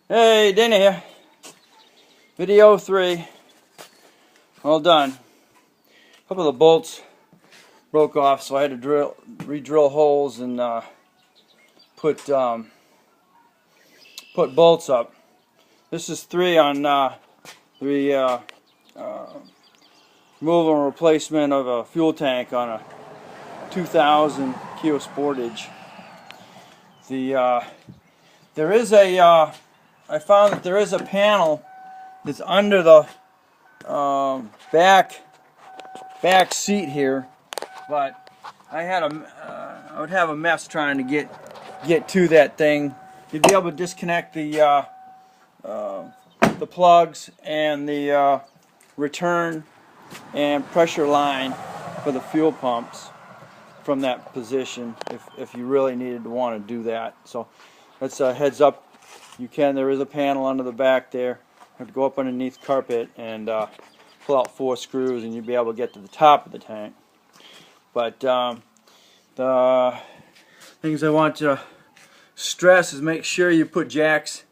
Hey, Dana here. Video 3. All done. A couple of the bolts broke off, so I had to re-drill holes and put bolts up. This is 3 on removal and replacement of a fuel tank on a 2000 Kia Sportage. There is a I found that there is a panel that's under the back seat here, but I would have a mess trying to get to that thing. You'd be able to disconnect the plugs and the return and pressure line for the fuel pumps from that position if you really needed to want to do that. So that's a heads up. You can. There is a panel under the back there. You have to go up underneath carpet and pull out 4 screws, and you'll be able to get to the top of the tank. But the things I want to stress is make sure you put jacks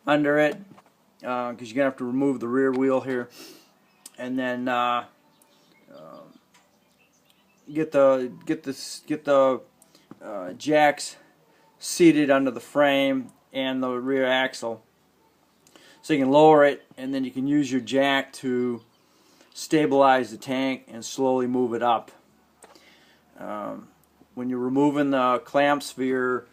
under it, because you're gonna have to remove the rear wheel here, and then get the jacks seated under the frame and the rear axle, so you can lower it, and then you can use your jack to stabilize the tank and slowly move it up. When you're removing the clamps for your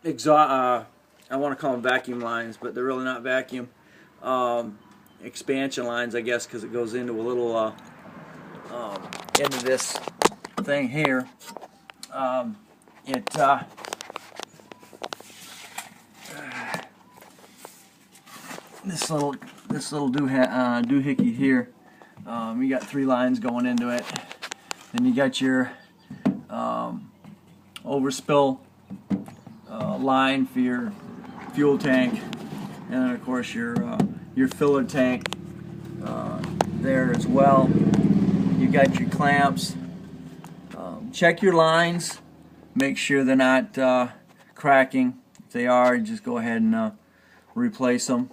exhaust, I want to call them vacuum lines, but they're really not vacuum, expansion lines, I guess, because it goes into a little into this thing here. This little doohickey here, you got 3 lines going into it. Then you got your overspill line for your fuel tank, and then of course your filler tank there as well. You got your clamps. Check your lines, make sure they're not cracking. If they are, just go ahead and replace them.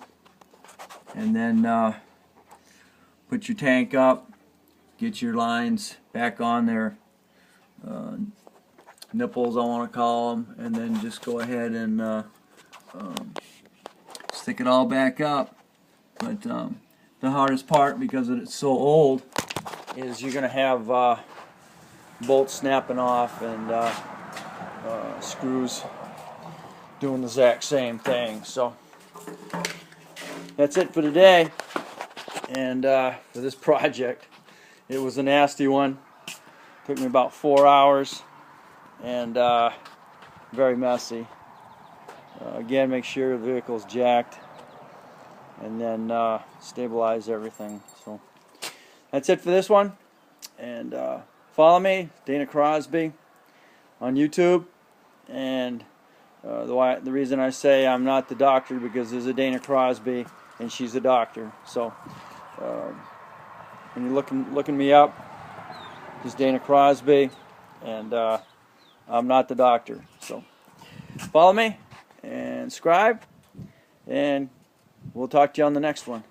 And then put your tank up, get your lines back on their nipples, I want to call them, and then just go ahead and stick it all back up. But the hardest part, because it's so old, is you're going to have bolts snapping off and screws doing the exact same thing. So that's it for today, and for this project. It was a nasty one. Took me about 4 hours, and very messy. Again, make sure the vehicle's jacked, and then stabilize everything. So that's it for this one, and follow me, Dana Crosby, on YouTube. And the reason I say I'm not the doctor, because there's a Dana Crosby and she's a doctor. So when you're looking me up, just Dana Crosby, and I'm not the doctor. So follow me and subscribe, and we'll talk to you on the next one.